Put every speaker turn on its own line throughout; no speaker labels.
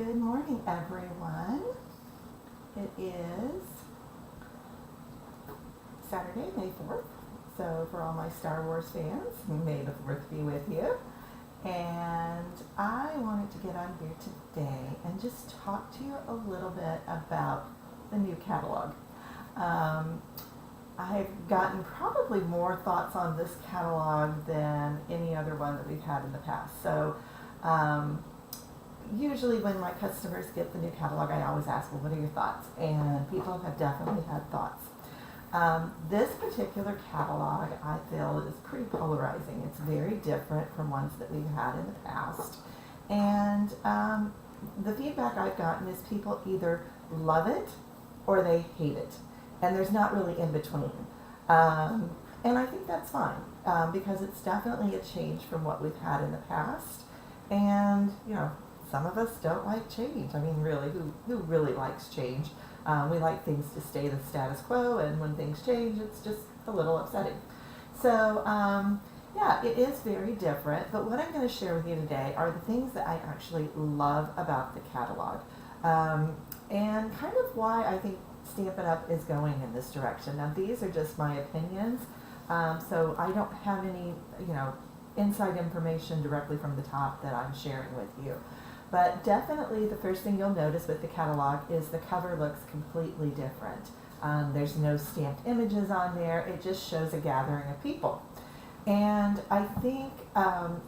Good morning, everyone. It is Saturday, May 4th. So for all my Star Wars fans, May the 4th be with you. And I wanted to get on here today and just talk to you a little bit about the new catalog. I've gotten probably more thoughts on this catalog than any other one that we've had in the past. So usually when my customers get the new catalog, I always ask, well, what are your thoughts? And people have definitely had thoughts. This particular catalog, I feel, is pretty polarizing. It's very different from ones that we've had in the past. And the feedback I've gotten is people either love it or they hate it. And there's not really in between. And I think that's fine because it's definitely a change from what we've had in the past. And, you know, some of us don't like change. I mean, really, who really likes change? We like things to stay the status quo, and when things change, it's just a little upsetting. So, yeah, it is very different, but what I'm going to share with you today are the things that I actually love about the catalog, and kind of why I think Stampin' Up! Is going in this direction. Now, these are just my opinions, so I don't have any, inside information directly from the top that I'm sharing with you. But definitely the first thing you'll notice with the catalog is the cover looks completely different. There's no stamped images on there. It just shows a gathering of people. And I think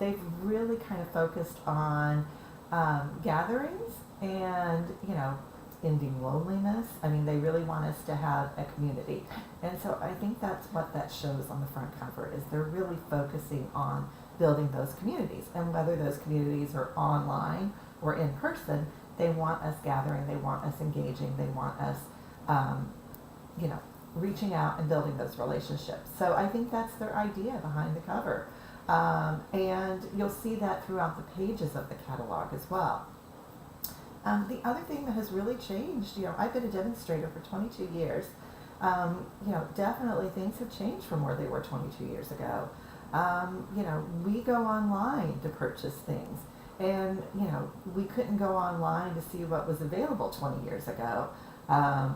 they've really kind of focused on gatherings and, ending loneliness. I mean, they really want us to have a community. And so I think that's what that shows on the front cover is they're really focusing on building those communities. And whether those communities are online or in person, they want us gathering, they want us engaging, they want us, reaching out and building those relationships. So I think that's their idea behind the cover. And you'll see that throughout the pages of the catalog as well. The other thing that has really changed, I've been a demonstrator for 22 years. Definitely things have changed from where they were 22 years ago. We go online to purchase things. And, we couldn't go online to see what was available 20 years ago.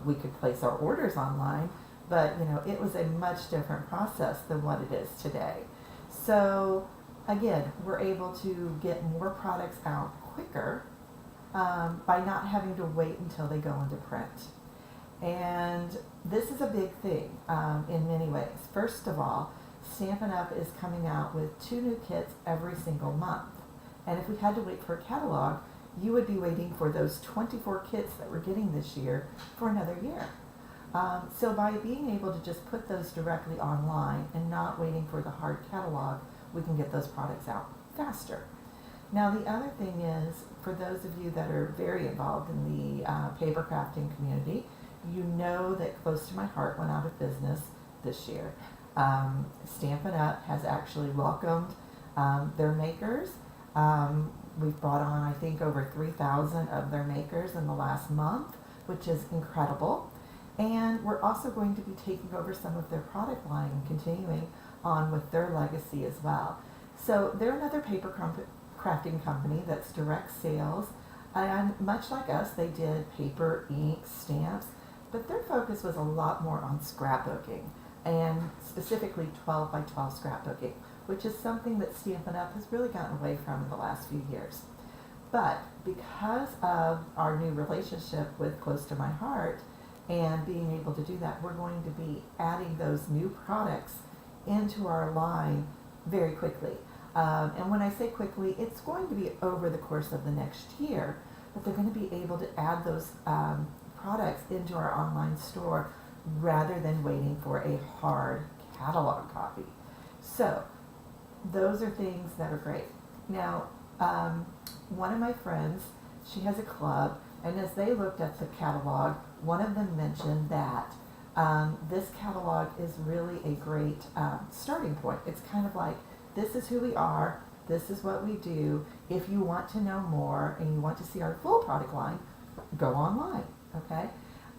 We could place our orders online, but, it was a much different process than what it is today. So, again, we're able to get more products out quicker by not having to wait until they go into print. And this is a big thing in many ways. First of all, Stampin' Up! Is coming out with 2 new kits every single month. And if we had to wait for a catalog, you would be waiting for those 24 kits that we're getting this year for another year. So by being able to just put those directly online and not waiting for the hard catalog, we can get those products out faster. Now the other thing is, for those of you that are very involved in the paper crafting community, you know that Close to My Heart went out of business this year. Stampin' Up! Has actually welcomed their makers. We've brought on, I think, over 3,000 of their makers in the last month, which is incredible. And we're also going to be taking over some of their product line and continuing on with their legacy as well. So they're another paper crafting company that's direct sales. And much like us, they did paper, ink, stamps, but their focus was a lot more on scrapbooking, and specifically 12 by 12 scrapbooking, which is something that Stampin' Up! Has really gotten away from in the last few years. But because of our new relationship with Close to My Heart and being able to do that, we're going to be adding those new products into our line very quickly. And when I say quickly, it's going to be over the course of the next year, but they're going to be able to add those products into our online store rather than waiting for a hard catalog copy. So those are things that are great. Now, one of my friends, she has a club, and as they looked at the catalog, one of them mentioned that this catalog is really a great starting point. It's kind of like, this is who we are, this is what we do. If you want to know more and you want to see our full product line, go online, okay?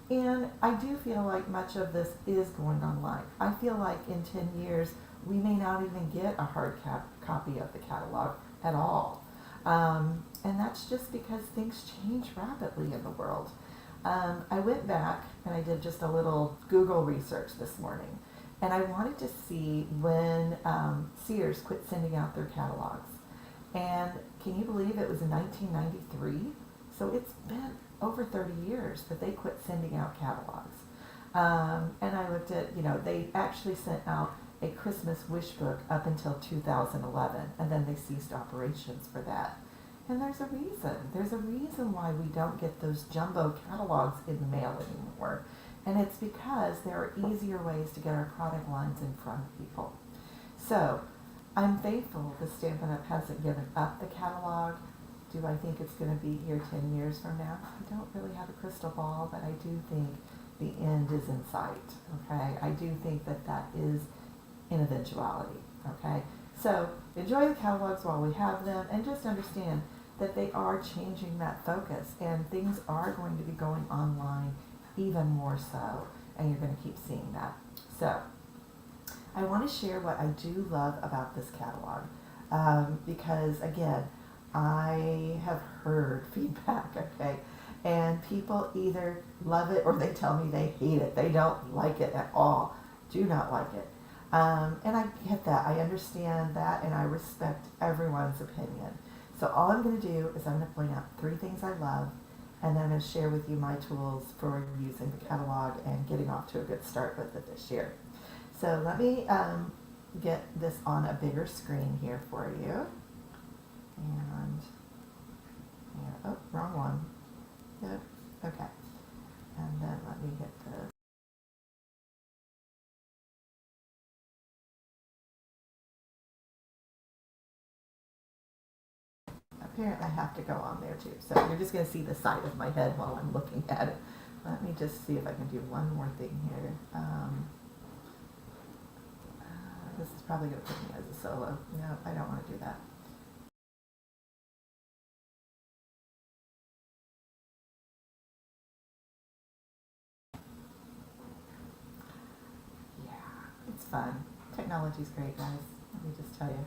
And I do feel like much of this is going online. I feel like in 10 years, we may not even get a hard copy of the catalog at all. And that's just because things change rapidly in the world. I went back and I did just a little Google research this morning, and I wanted to see when Sears quit sending out their catalogs. And can you believe it was in 1993? So it's been over 30 years that they quit sending out catalogs. And I looked at, they actually sent out a Christmas wish book up until 2011, and then they ceased operations for that. And there's a reason. There's a reason why we don't get those jumbo catalogs in the mail anymore. And it's because there are easier ways to get our product lines in front of people. So I'm thankful that Stampin' Up! Hasn't given up the catalog. Do I think it's going to be here 10 years from now? I don't really have a crystal ball, but I do think the end is in sight, okay? I do think that that is an eventuality, okay? So enjoy the catalogs while we have them, and just understand that they are changing that focus, and things are going to be going online even more so, and you're going to keep seeing that. So I want to share what I do love about this catalog, because again, I have heard feedback, okay? And people either love it or they tell me they hate it. They don't like it at all. Do not like it. And I get that. I understand that, and I respect everyone's opinion. So all I'm going to do is I'm going to point out 3 things I love, and then I'm going to share with you my tools for using the catalog and getting off to a good start with it this year. So let me get this on a bigger screen here for you. And oh, wrong one. Yep. Okay. And then let me get this. Apparently I have to go on there too. So you're just going to see the side of my head while I'm looking at it. Let me just see if I can do one more thing here. This is probably going to put me as a solo. No, I don't want to do that. Yeah, it's fun. Technology's great, guys. Let me just tell you.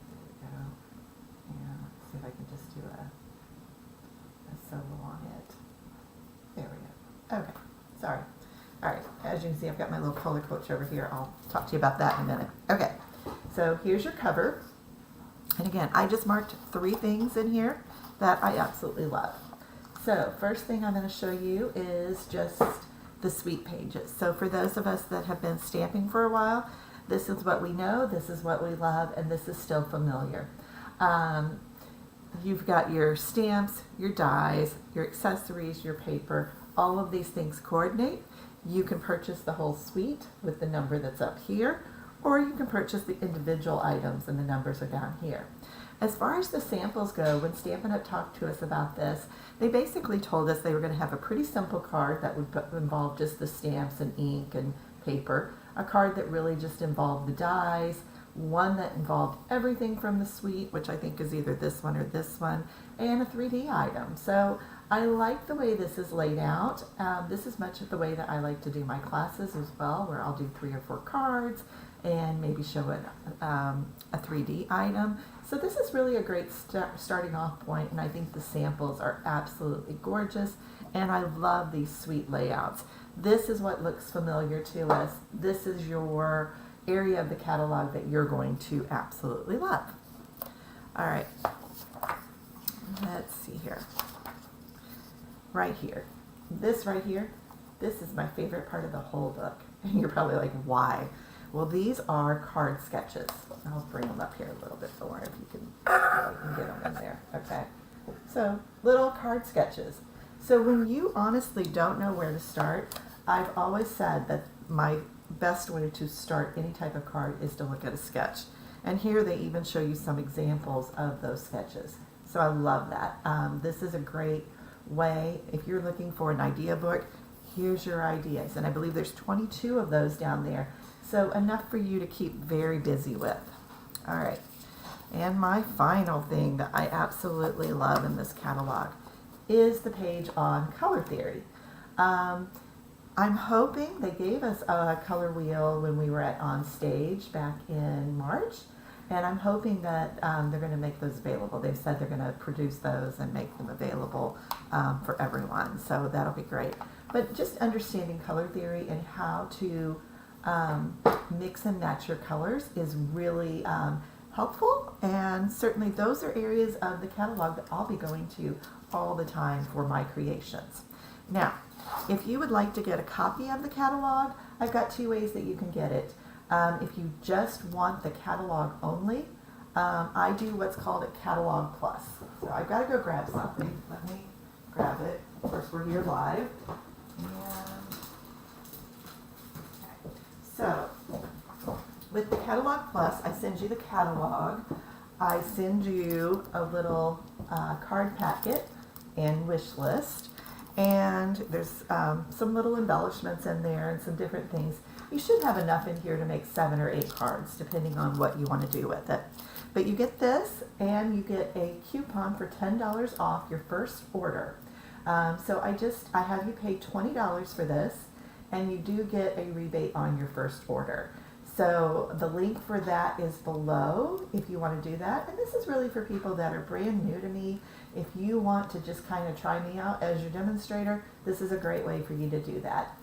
There we go. And let's see if I can just do a solo on it. There we go. Okay, sorry. All right, as you can see, I've got my little color coach over here. I'll talk to you about that in a minute. Okay, so here's your cover. And again, I just marked 3 things in here that I absolutely love. So first thing I'm going to show you is just the suite pages. So for those of us that have been stamping for a while, this is what we know, this is what we love, and this is still familiar. You've got your stamps, your dies, your accessories, your paper, all of these things coordinate. You can purchase the whole suite with the number that's up here, or you can purchase the individual items and the numbers are down here. As far as the samples go, when Stampin' Up! Talked to us about this, they basically told us they were going to have a pretty simple card that would involve just the stamps and ink and paper, a card that really just involved the dies, one that involved everything from the suite, which I think is either this one or this one, and a 3D item. So I like the way this is laid out. This is much of the way that I like to do my classes as well, where I'll do 3 or 4 cards and maybe show a 3D item. So this is really a great starting off point, and I think the samples are absolutely gorgeous, and I love these suite layouts. This is what looks familiar to us. This is your area of the catalog that you're going to absolutely love. All right, let's see here. Right here, this right here, this is my favorite part of the whole book. And you're probably like, why? Well, these are card sketches. I'll bring them up here a little bit more if you can get them in there. Okay, so little card sketches. So when you honestly don't know where to start, I've always said that my best way to start any type of card is to look at a sketch. And here they even show you some examples of those sketches. So I love that. This is a great way, if you're looking for an idea book, here's your ideas. And I believe there's 22 of those down there. So enough for you to keep very busy with. All right. And my final thing that I absolutely love in this catalog is the page on color theory. I'm hoping they gave us a color wheel when we were at On Stage back in March. And I'm hoping that they're going to make those available. They've said they're going to produce those and make them available for everyone. So that'll be great. But just understanding color theory and how to mix and match your colors is really helpful. And certainly those are areas of the catalog that I'll be going to all the time for my creations. Now, if you would like to get a copy of the catalog, I've got two ways that you can get it. If you just want the catalog only, I do what's called a Catalog Plus. So I've got to go grab something. Let me grab it. Of course, we're here live. So, with the Catalog Plus, I send you the catalog. I send you a little card packet and wish list. And there's some little embellishments in there and some different things. You should have enough in here to make 7 or 8 cards, depending on what you want to do with it. But you get this, and you get a coupon for $10 off your first order. So I have you pay $20 for this, and you do get a rebate on your first order. So the link for that is below if you want to do that. And this is really for people that are brand new to me. If you want to just kind of try me out as your demonstrator, this is a great way for you to do that.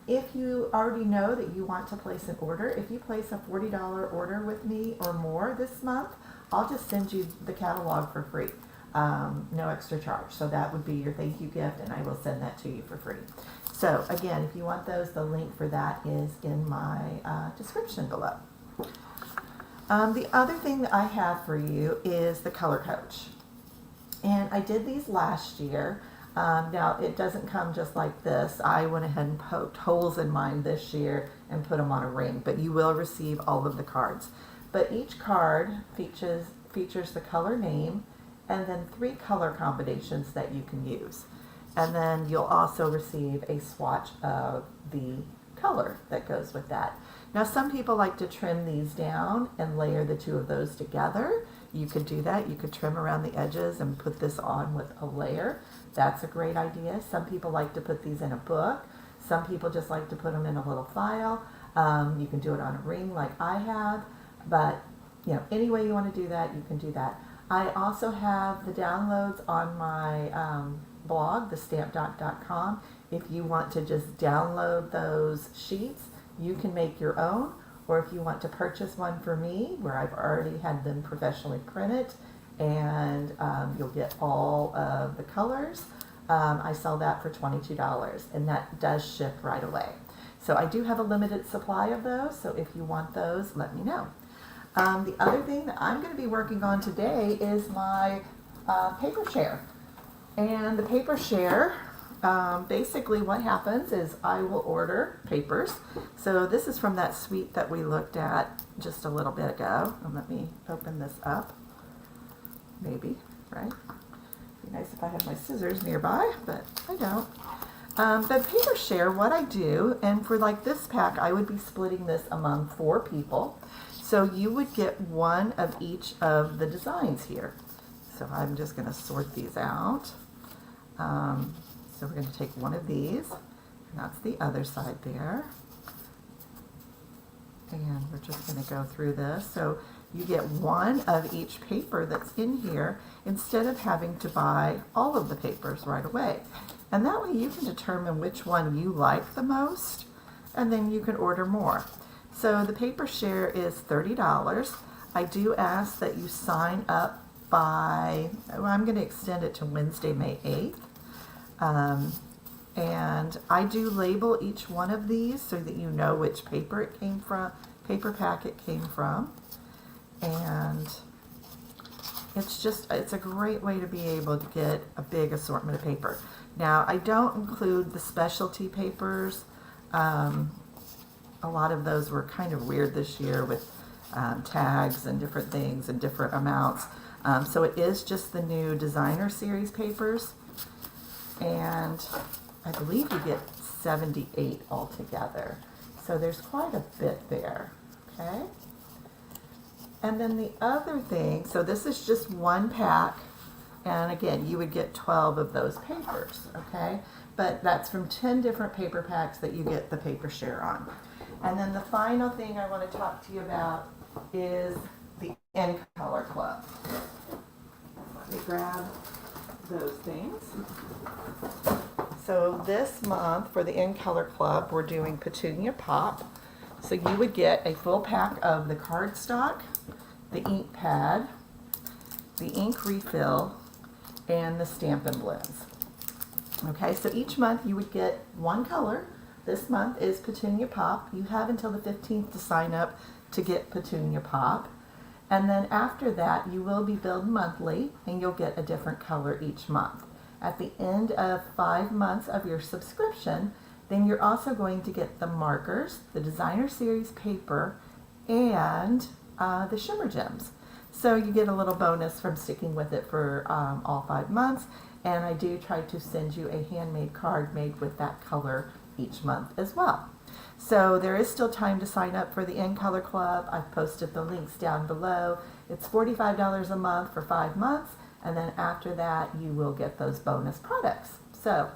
If you already know that you want to place an order, if you place a $40 order with me or more this month, I'll just send you the catalog for free. No extra charge. So that would be your thank you gift, and I will send that to you for free. So again, if you want those, the link for that is in my description below. The other thing that I have for you is the Color Coach. And I did these last year. Now, it doesn't come just like this. I went ahead and poked holes in mine this year and put them on a ring, but you will receive all of the cards. But each card features the color name and then 3 color combinations that you can use. And then you'll also receive a swatch of the color that goes with that. Now, some people like to trim these down and layer the 2 of those together. You could do that. You could trim around the edges and put this on with a layer. That's a great idea. Some people like to put these in a book. Some people just like to put them in a little file. You can do it on a ring like I have. But, any way you want to do that, you can do that. I also have the downloads on my blog, thestampdoc.com. If you want to just download those sheets, you can make your own. Or if you want to purchase one for me, where I've already had them professionally printed, and you'll get all of the colors, I sell that for $22, and that does ship right away. So I do have a limited supply of those, so if you want those, let me know. The other thing that I'm going to be working on today is my paper share. And the paper share, basically what happens is I will order papers. So this is from that suite that we looked at just a little bit ago. And let me open this up. Maybe, right? It'd be nice if I had my scissors nearby, but I don't. The paper share, what I do, and for like this pack, I would be splitting this among 4 people. So you would get one of each of the designs here. So I'm just going to sort these out. So we're going to take one of these, and that's the other side there. And we're just going to go through this. So you get one of each paper that's in here instead of having to buy all of the papers right away. And that way you can determine which one you like the most, and then you can order more. So the paper share is $30. I do ask that you sign up by, I'm going to extend it to Wednesday, May 8th. And I do label each one of these so that you know which paper it came from, paper pack it came from. And it's a great way to be able to get a big assortment of paper. Now, I don't include the specialty papers. A lot of those were kind of weird this year with tags and different things and different amounts. So it is just the new designer series papers. And I believe you get 78 altogether. So there's quite a bit there, okay? And then the other thing, so this is just one pack, and again, you would get 12 of those papers, okay? But that's from 10 different paper packs that you get the paper share on. And then the final thing I want to talk to you about is the In Color Club. Let me grab those things. So this month for the In Color Club, we're doing Petunia Pop. So you would get a full pack of the cardstock, the ink pad, the ink refill, and the Stampin' Blends. Okay, so each month you would get one color. This month is Petunia Pop. You have until the 15th to sign up to get Petunia Pop. And then after that, you will be billed monthly, and you'll get a different color each month. At the end of 5 months of your subscription, then you're also going to get the markers, the Designer Series paper, and the Shimmer Gems. So you get a little bonus from sticking with it for all 5 months. And I do try to send you a handmade card made with that color each month as well. So there is still time to sign up for the In Color Club. I've posted the links down below. It's $45 a month for 5 months, and then after that you will get those bonus products. So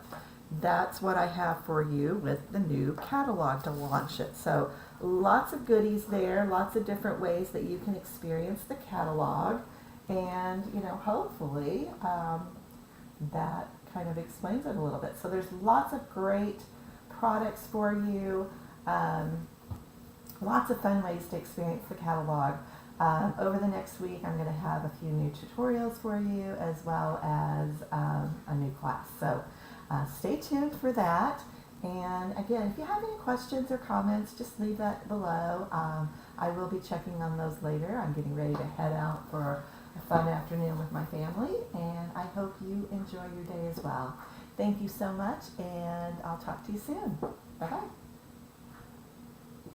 that's what I have for you with the new catalog to launch it. So lots of goodies there, lots of different ways that you can experience the catalog, and hopefully that kind of explains it a little bit. So there's lots of great products for you. Lots of fun ways to experience the catalog. Over the next week, I'm going to have a few new tutorials for you, as well as a new class. So stay tuned for that. And again, if you have any questions or comments, just leave that below. I will be checking on those later. I'm getting ready to head out for a fun afternoon with my family, and I hope you enjoy your day as well. Thank you so much, and I'll talk to you soon. Bye-bye.